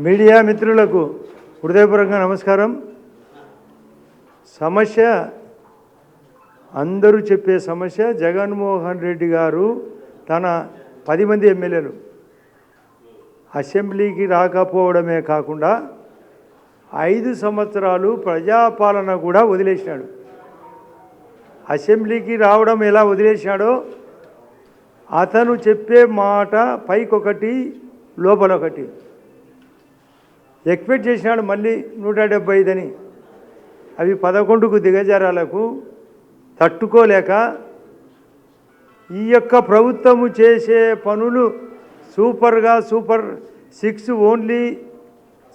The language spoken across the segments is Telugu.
మీడియా మిత్రులకు హృదయపూర్వకంగా నమస్కారం. సమస్య అందరూ చెప్పే సమస్య, జగన్మోహన్ రెడ్డి గారు తన 10 మంది ఎమ్మెల్యేలు అసెంబ్లీకి రాకపోవడమే కాకుండా 5 సంవత్సరాలు ప్రజాపాలన కూడా వదిలేశాడు. అసెంబ్లీకి రావడం ఎలా వదిలేశాడో, అతను చెప్పే మాట పైకొకటి లోపలొకటి ఎక్స్పెక్ట్ చేసినాడు. మళ్ళీ 175 అని, అవి 11కు దిగజారాలకు తట్టుకోలేక ఈ యొక్క ప్రభుత్వము చేసే పనులు సూపర్ 6 ఓన్లీ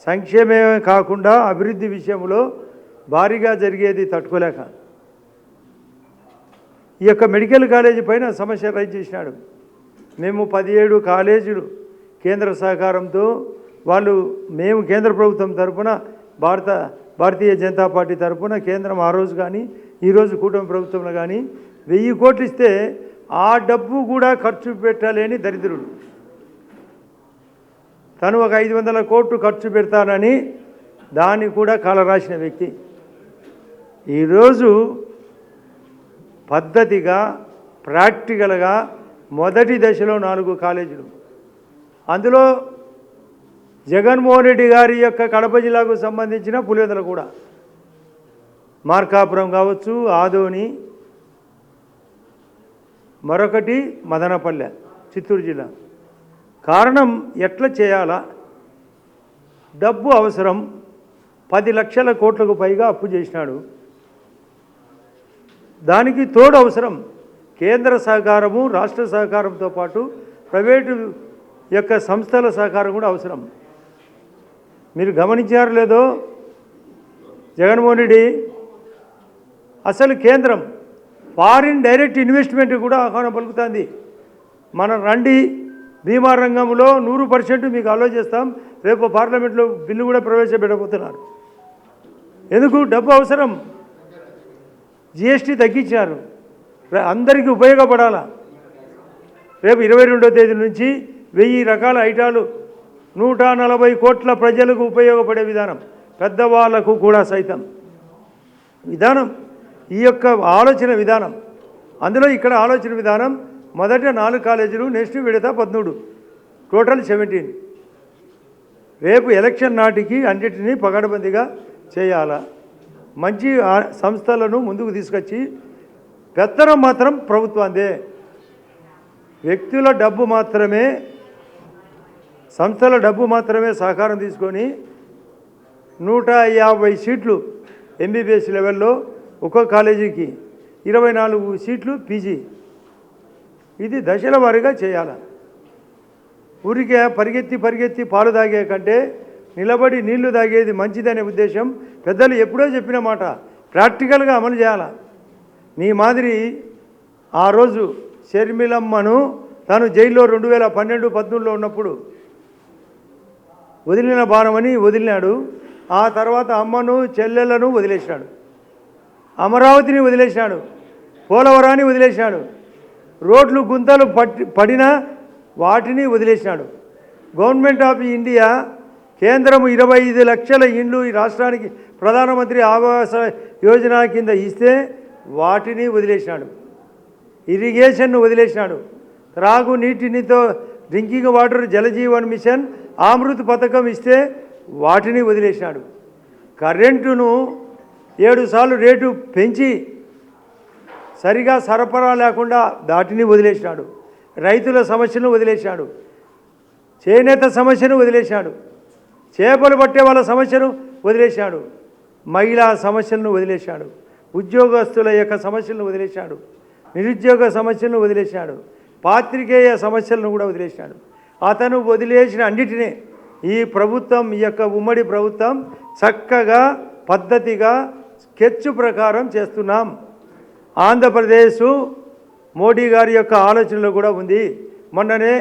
సంక్షేమమే కాకుండా అభివృద్ధి విషయంలో భారీగా జరిగేది తట్టుకోలేక ఈ యొక్క మెడికల్ కాలేజీ పైన సమస్య రైజ్ చేసినాడు. మేము 17 కాలేజీలు కేంద్ర సహకారంతో మేము కేంద్ర ప్రభుత్వం తరఫున భారతీయ జనతా పార్టీ తరఫున కేంద్రం ఆ రోజు కానీ ఈరోజు కూటమి ప్రభుత్వంలో కానీ 1000 కోట్లు ఇస్తే ఆ డబ్బు కూడా ఖర్చు పెట్టలేని దరిద్రుడు. తను ఒక 500 కోట్లు ఖర్చు పెడతానని దాన్ని కూడా కాలరాసిన వ్యక్తి. ఈరోజు పద్ధతిగా ప్రాక్టికల్గా మొదటి దశలో 4 కాలేజీలు, అందులో జగన్మోహన్ రెడ్డి గారి యొక్క కడప జిల్లాకు సంబంధించిన పులివెందుల కూడా, మార్కాపురం కావచ్చు, ఆదోని, మరొకటి మదనపల్లె చిత్తూరు జిల్లా. కారణం ఎట్లా చేయాలా, డబ్బు అవసరం. 10 లక్షల కోట్లకు పైగా అప్పు చేసినాడు. దానికి తోడు అవసరం కేంద్ర సహకారము, రాష్ట్ర సహకారంతో పాటు ప్రైవేటు యొక్క సంస్థల సహకారం కూడా అవసరం. మీరు గమనించారు లేదో, జగన్మోహన్ రెడ్డి అసలు కేంద్రం ఫారిన్ డైరెక్ట్ ఇన్వెస్ట్మెంట్ కూడా ఆహ్వానం పలుకుతుంది. మనం రండి, బీమా రంగంలో 100% మీకు అలో చేస్తాం. రేపు పార్లమెంట్లో బిల్లు కూడా ప్రవేశపెట్టబోతున్నారు. ఎందుకు? డబ్బు అవసరం. జిఎస్టీ తగ్గించారు, అందరికీ ఉపయోగపడాలా. రేపు 22వ తేదీ నుంచి 1000 రకాల ఐటాలు 140 కోట్ల ప్రజలకు ఉపయోగపడే విధానం, పెద్దవాళ్లకు కూడా సైతం విధానం, ఈ యొక్క ఆలోచన విధానం. అందులో ఇక్కడ ఆలోచన విధానం మొదట 4 కాలేజీలు, నెక్స్ట్ విడత 13, టోటల్ 17. రేపు ఎలక్షన్ నాటికి అన్నిటినీ పకడ్బందీగా చేయాలా. మంచి సంస్థలను ముందుకు తీసుకొచ్చి, పెత్తనం మాత్రం ప్రభుత్వాందే. వ్యక్తుల డబ్బు మాత్రమే, సంస్థల డబ్బు మాత్రమే సహకారం తీసుకొని 150 సీట్లు ఎంబీబీఎస్ లెవెల్లో, ఒక్కో కాలేజీకి 24 సీట్లు పీజీ. ఇది దశల వారీగా చేయాలి. ఊరికే పరిగెత్తి పాలు తాగే కంటే నిలబడి నీళ్లు తాగేది మంచిదనే ఉద్దేశం పెద్దలు ఎప్పుడో చెప్పిన మాట ప్రాక్టికల్గా అమలు చేయాలి. నీ మాదిరి ఆ రోజు షర్మిలమ్మను తాను జైల్లో 2012-13లో ఉన్నప్పుడు వదిలిన బాణమని వదిలినాడు. ఆ తర్వాత అమ్మను, చెల్లెలను వదిలేసినాడు, అమరావతిని వదిలేసినాడు, పోలవరాన్ని వదిలేసినాడు, రోడ్లు గుంతలు పడినా వాటిని వదిలేసినాడు. గవర్నమెంట్ ఆఫ్ ఇండియా కేంద్రం 25 లక్షల ఇండ్లు ఈ రాష్ట్రానికి ప్రధానమంత్రి ఆవాస యోజన కింద ఇస్తే వాటిని వదిలేసినాడు. ఇరిగేషన్ను వదిలేసినాడు. త్రాగునీటినితో drinking water Jal Jeevan mission, Amrut పథకం ఇస్తే వాటిని వదిలేసినాడు. కరెంటును 7 సార్లు రేటు పెంచి సరిగా సరఫరా లేకుండా దాటిని వదిలేసినాడు. రైతుల సమస్యను వదిలేశాడు, చేనేత సమస్యను వదిలేశాడు, చేపలు పట్టే వాళ్ళ సమస్యను వదిలేశాడు, మహిళా సమస్యలను వదిలేశాడు, ఉద్యోగస్తుల యొక్క సమస్యలను వదిలేశాడు, నిరుద్యోగ సమస్యలను వదిలేశాడు, పాత్రికేయ సమస్యలను కూడా వదిలేశాడు. అతను వదిలేసిన అన్నిటినీ ఈ ప్రభుత్వం, ఈ యొక్క ఉమ్మడి ప్రభుత్వం చక్కగా పద్ధతిగా స్కెచ్ ప్రకారం చేస్తున్నాం. ఆంధ్రప్రదేశ్ మోడీ గారి యొక్క ఆలోచనలో కూడా ఉంది. మొన్ననే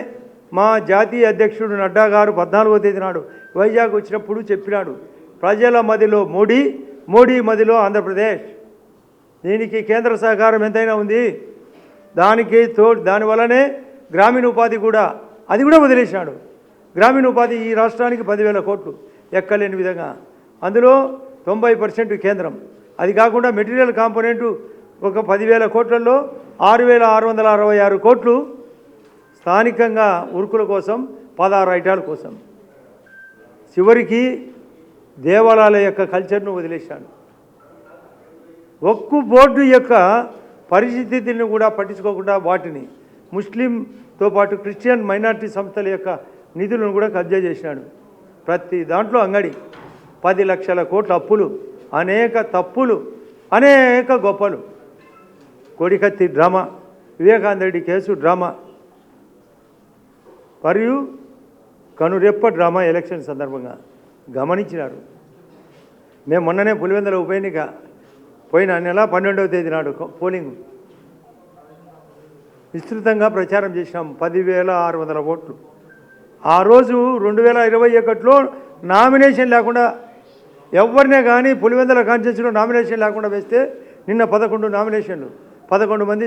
మా జాతీయ అధ్యక్షుడు నడ్డా గారు 14వ తేదీ నాడు వైజాగ్ వచ్చినప్పుడు చెప్పినాడు, ప్రజల మదిలో మోడీ, మోడీ మదిలో ఆంధ్రప్రదేశ్. దీనికి కేంద్ర సహకారం ఎంతైనా ఉంది. దానివల్లనే గ్రామీణ ఉపాధి కూడా అది కూడా వదిలేశాడు. గ్రామీణ ఉపాధి ఈ రాష్ట్రానికి 10,000 కోట్లు ఎక్కలేని విధంగా, అందులో 90% కేంద్రం. అది కాకుండా మెటీరియల్ కాంపోనెంటు ఒక 10,000 కోట్లలో 6,666 కోట్లు స్థానికంగా ఉరుకుల కోసం, 16 ఐటాల కోసం. చివరికి దేవాలయాల యొక్క కల్చర్ను వదిలేశాడు. వక్ఫ్ బోర్డు యొక్క పరిస్థితిని కూడా పట్టించుకోకుండా వాటిని ముస్లింతో పాటు క్రిస్టియన్ మైనారిటీ సంస్థల యొక్క నిధులను కూడా కబ్జా చేసినాడు. ప్రతి దాంట్లో అంగడి, 10 లక్షల కోట్ల అప్పులు, అనేక తప్పులు, అనేక గొప్పలు. కోడికత్తి drama, Vivekananda Reddy case drama, మరియు కనురెప్ప డ్రామా ఎలక్షన్ సందర్భంగా గమనించినారు. మేము మొన్ననే పులివెందుల ఉప ఎన్నిక పోయిన నెల 12వ తేదీ నాడు పోలింగ్ విస్తృతంగా ప్రచారం చేసినాం. 10,600 ఓట్లు. ఆ రోజు 2021లో నామినేషన్ లేకుండా ఎవరినే కానీ పులివెందుల కాన్స్టిట్యూన్సీలో నామినేషన్ లేకుండా వేస్తే నిన్న 11 నామినేషన్లు, 11 మంది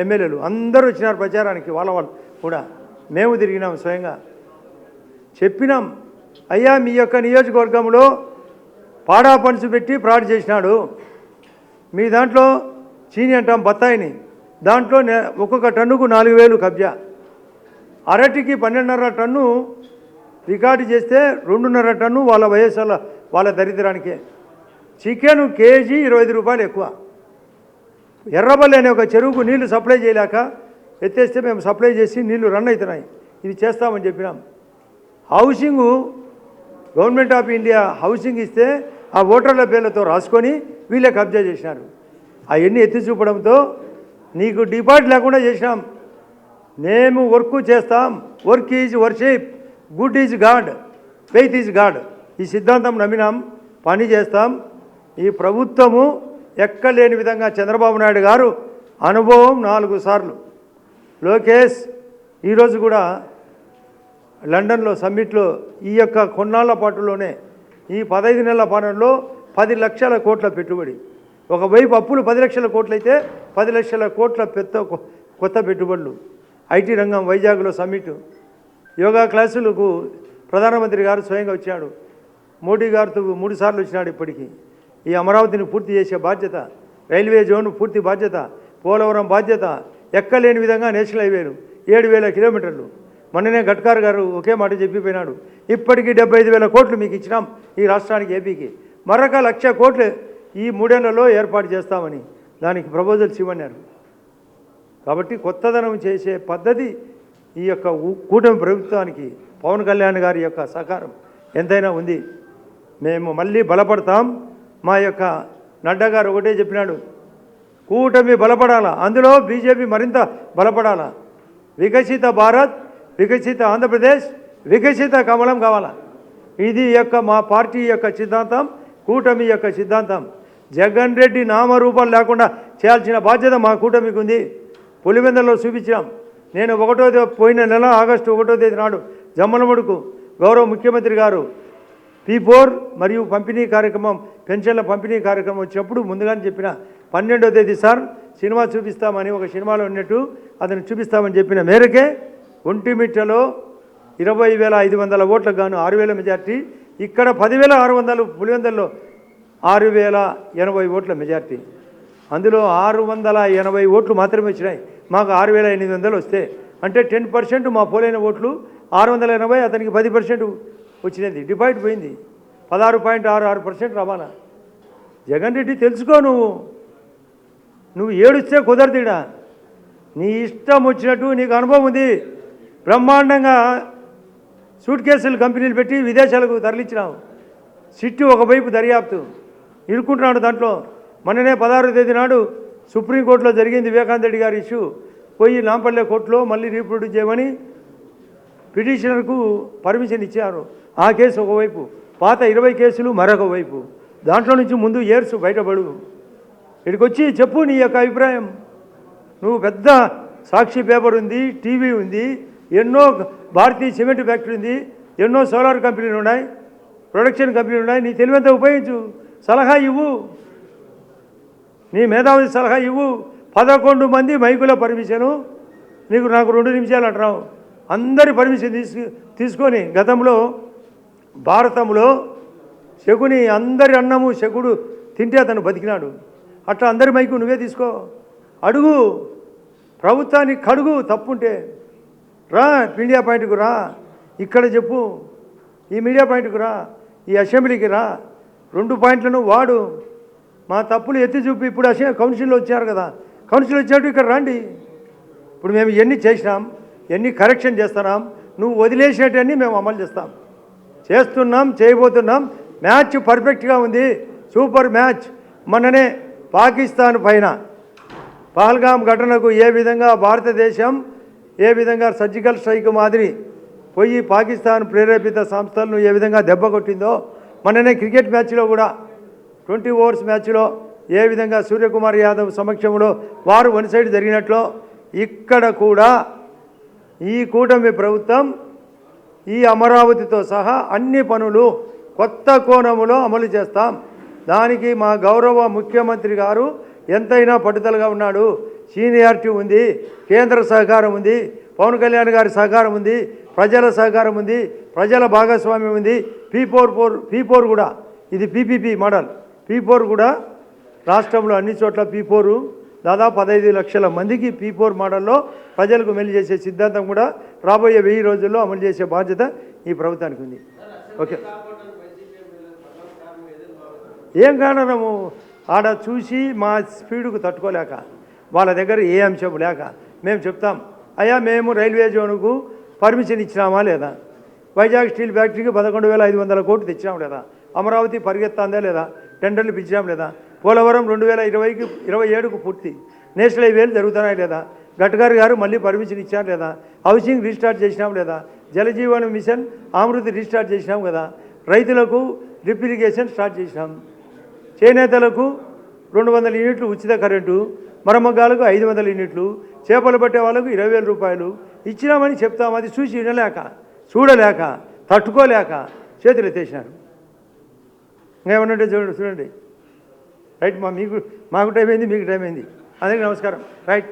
ఎమ్మెల్యేలు అందరూ వచ్చినారు ప్రచారానికి. వాళ్ళు కూడా మేము తిరిగినాం, స్వయంగా చెప్పినాం, అయ్యా మీ యొక్క నియోజకవర్గంలో పాడా పనుసు పెట్టి ఫ్రాడ్ చేసినాడు. మీ దాంట్లో చీని అంటాం బత్తాయిని, దాంట్లో ఒక్కొక్క టన్నుకు 4,000 కబ్జా, అరటికి 12.5 టన్ను రికార్డు చేస్తే 2.5 టన్ను వాళ్ళ వయస్సుల వాళ్ళ దరిద్రానికే. చికెన్ కేజీ 25 రూపాయలు ఎక్కువ. ఎర్రబల్లి అనే ఒక చెరువుకు నీళ్లు సప్లై చేయలేక ఎత్తేస్తే మేము సప్లై చేసి నీళ్లు రన్ అవుతున్నాయి, ఇది చేస్తామని చెప్పినాం. Housing government of India housing ఇస్తే ఆ ఓటర్ల పేర్లతో రాసుకొని వీళ్ళే కబ్జా చేసినారు. అవన్నీ ఎత్తి చూపడంతో నీకు డిపాజిట్ లేకుండా చేసినాం. మేము వర్క్ చేస్తాం, work is worship, good is God, faith is God, ఈ సిద్ధాంతం నమ్మినాం, పని చేస్తాం. ఈ ప్రభుత్వము ఎక్కలేని విధంగా చంద్రబాబు నాయుడు గారు అనుభవం 4 సార్లు, లోకేష్ ఈరోజు కూడా లండన్లో సమ్మిట్లో ఈ యొక్క కొన్నాళ్ల పాటులోనే ఈ 15 నెలల పాలనలో 10 లక్షల కోట్ల పెట్టుబడి. ఒకవైపు అప్పులు 10 లక్షల కోట్లు అయితే 10 లక్షల కోట్ల కొత్త పెట్టుబడులు. ఐటీ రంగం వైజాగ్లో సమ్మిట్, యోగా క్లాసులకు ప్రధానమంత్రి గారు స్వయంగా వచ్చాడు. మోడీ గారితో 3 సార్లు వచ్చినాడు. ఇప్పటికీ ఈ అమరావతిని పూర్తి చేసే బాధ్యత, రైల్వే జోన్ పూర్తి బాధ్యత, పోలవరం బాధ్యత, ఎక్కలేని విధంగా నేషనల్ హైవేలు 7,000 కిలోమీటర్లు. మొన్ననే గడ్కర్ గారు ఒకే మాట చెప్పిపోయినాడు, ఇప్పటికీ 75,000 కోట్లు మీకు ఇచ్చినాం ఈ రాష్ట్రానికి, ఏపీకి, మరొక 1,00,000 కోట్లు ఈ 3 ఏళ్లలో ఏర్పాటు చేస్తామని దానికి ప్రపోజల్స్ ఇవ్వన్నారు. కాబట్టి కొత్తదనం చేసే పద్ధతి ఈ యొక్క కూటమి ప్రభుత్వానికి పవన్ కళ్యాణ్ గారి యొక్క సహకారం ఎంతైనా ఉంది. మేము మళ్ళీ బలపడతాం. మా యొక్క నడ్డా గారు ఒకటే చెప్పినాడు, కూటమి బలపడాలా, అందులో బీజేపీ మరింత బలపడాలా. వికసిత భారత్, వికసిత ఆంధ్రప్రదేశ్, వికసిత కమలం కావాలా. ఇది యొక్క మా పార్టీ యొక్క సిద్ధాంతం, కూటమి యొక్క సిద్ధాంతం. జగన్ రెడ్డి నామరూపాలు లేకుండా చేయాల్సిన బాధ్యత మా కూటమికి ఉంది. పులివెందులలో చూపించాం. నేను పోయిన నెల ఆగస్టు 1వ తేదీ నాడు జమ్మలమడుకు గౌరవ ముఖ్యమంత్రి గారు P4 మరియు పంపిణీ కార్యక్రమం, పెన్షన్ల పంపిణీ కార్యక్రమం వచ్చినప్పుడు ముందుగానే చెప్పిన 12వ తేదీ సార్ సినిమా చూపిస్తామని, ఒక సినిమాలో ఉన్నట్టు అతను చూపిస్తామని చెప్పిన మేరకే ఒంటిమిట్టలో 20,500 ఓట్లకు గాను 6,000 మెజార్టీ, ఇక్కడ 10,600, పులివెందుల్లో 6,080 ఓట్ల మెజార్టీ. అందులో 680 ఓట్లు మాత్రమే వచ్చినాయి. మాకు 6,800 వస్తే అంటే 10% మా పోలైన ఓట్లు 680, అతనికి 10% వచ్చినది. డిపాజిట్ పోయింది. 16.66% రవాణా. జగన్ రెడ్డి తెలుసుకో, నువ్వు ఏడుస్తే కుదరదుడా. నీ ఇష్టం వచ్చినట్టు నీకు అనుభవం ఉంది. బ్రహ్మాండంగా సూట్ కేసులు కంపెనీలు పెట్టి విదేశాలకు తరలించినావు. సిట్టు ఒకవైపు దర్యాప్తు ఇరుక్కుంటున్నాడు దాంట్లో. మొన్ననే 16వ తేదీ నాడు సుప్రీంకోర్టులో జరిగింది వివేకానంద రెడ్డి గారి ఇష్యూ. పోయి నాంపల్లె కోర్టులో మళ్ళీ రీప్రొడ్యూస్ చేయమని పిటిషనర్కు పర్మిషన్ ఇచ్చారు. ఆ కేసు ఒకవైపు, పాత 20 కేసులు మరొక వైపు. దాంట్లో నుంచి ముందు ఏర్సు బయటపడు, ఇక్కడికి వచ్చి చెప్పు నీ యొక్క అభిప్రాయం. నువ్వు పెద్ద సాక్షి పేపర్ ఉంది, టీవీ ఉంది, ఎన్నో భారతీయ సిమెంట్ ఫ్యాక్టరీ ఉంది, ఎన్నో సోలార్ కంపెనీలు ఉన్నాయి, ప్రొడక్షన్ కంపెనీలు ఉన్నాయి. నీ తెలివంతా ఉపయోగించు, సలహా ఇవ్వు, నీ మేధావి సలహా ఇవ్వు. 11 మంది మైకుల పర్మిషను, నాకు 2 నిమిషాలు అంటున్నావు. అందరి పర్మిషన్ తీసుకొని గతంలో భారతంలో శకుని అందరి అన్నము శకుడు తింటే అతను బతికినాడు. అట్లా అందరి మైకు నువ్వే తీసుకో, అడుగు, ప్రభుత్వానికి కడుగు, తప్పుంటే రా, మీడియా పాయింట్కు రా, ఇక్కడ చెప్పు, ఈ మీడియా పాయింట్కు రా, ఈ అసెంబ్లీకి రా, 2 పాయింట్లను వాడు, మా తప్పులు ఎత్తి చూపి. ఇప్పుడు కౌన్సిల్లో వచ్చారు కదా, కౌన్సిల్ వచ్చినట్టు ఇక్కడ రండి. ఇప్పుడు మేము ఎన్ని చేసినాం, ఎన్ని కరెక్షన్ చేస్తున్నాం, నువ్వు వదిలేసినట్టన్నీ మేము అమలు చేస్తున్నాం, చేయబోతున్నాం. మ్యాచ్ పర్ఫెక్ట్గా ఉంది, సూపర్ మ్యాచ్. మొన్ననే పాకిస్తాన్ పైన పహల్గామ్ ఘటనకు ఏ విధంగా భారతదేశం ఏ విధంగా సర్జికల్ స్ట్రైక్ మాదిరి పోయి పాకిస్తాన్ ప్రేరేపిత సంస్థలను ఏ విధంగా దెబ్బ కొట్టిందో, మొన్ననే క్రికెట్ మ్యాచ్లో కూడా 20 ఓవర్స్ మ్యాచ్లో ఏ విధంగా సూర్యకుమార్ యాదవ్ సమక్షంలో వారు వన్ సైడ్ జరిగినట్లో ఇక్కడ కూడా ఈ కూటమి ప్రభుత్వం ఈ అమరావతితో సహా అన్ని పనులు కొత్త కోణములో అమలు చేస్తాం. దానికి మా గౌరవ ముఖ్యమంత్రి గారు ఎంతైనా పట్టుదలగా ఉన్నాడు. సీనియారిటీ ఉంది, కేంద్ర సహకారం ఉంది, పవన్ కళ్యాణ్ గారి సహకారం ఉంది, ప్రజల సహకారం ఉంది, ప్రజల భాగస్వామ్యం ఉంది. P4 కూడా, ఇది PPP మోడల్. P4 కూడా రాష్ట్రంలో అన్ని చోట్ల P4 దాదాపు 15 లక్షల మందికి P4 మోడల్లో ప్రజలకు మేలు చేసే సిద్ధాంతం కూడా రాబోయే 1000 రోజుల్లో అమలు చేసే బాధ్యత ఈ ప్రభుత్వానికి ఉంది. ఓకే, ఏం కారణము? ఆడ చూసి మా స్పీడుకు తట్టుకోలేక, వాళ్ళ దగ్గర ఏ అంశం లేక మేము చెప్తాం, అయ్యా మేము రైల్వే జోన్కు పర్మిషన్ ఇచ్చినామా లేదా, వైజాగ్ స్టీల్ ఫ్యాక్టరీకి 11,500 కోట్లు తెచ్చినాం లేదా, అమరావతి పరిగెత్తాందా లేదా, టెండర్లు పిలిచాం లేదా, పోలవరం 2027కు పూర్తి, నేషనల్ హైవేలు జరుగుతున్నాయి లేదా, గడ్కరీ గారు మళ్ళీ పర్మిషన్ ఇచ్చారు లేదా, హౌసింగ్ రీస్టార్ట్ చేసినాం లేదా, జలజీవన మిషన్ అమృతి రీస్టార్ట్ చేసినాం కదా, రైతులకు డ్రిప్ ఇరిగేషన్ స్టార్ట్ చేసినాం, చేనేతలకు 200 యూనిట్లు ఉచిత కరెంటు, మరమగ్గాలకు 500 యూనిట్లు, చేపలు పట్టే వాళ్ళకు 20,000 రూపాయలు ఇచ్చినామని చెప్తాం. అది చూసి వినలేక, చూడలేక, తట్టుకోలేక చేతులు ఎత్తేసినారు. ఇంకేమన్నంటే చూడండి. రైట్, మాకు టైం అయింది, మీకు టైం అయింది. అందరికీ నమస్కారం. రైట్.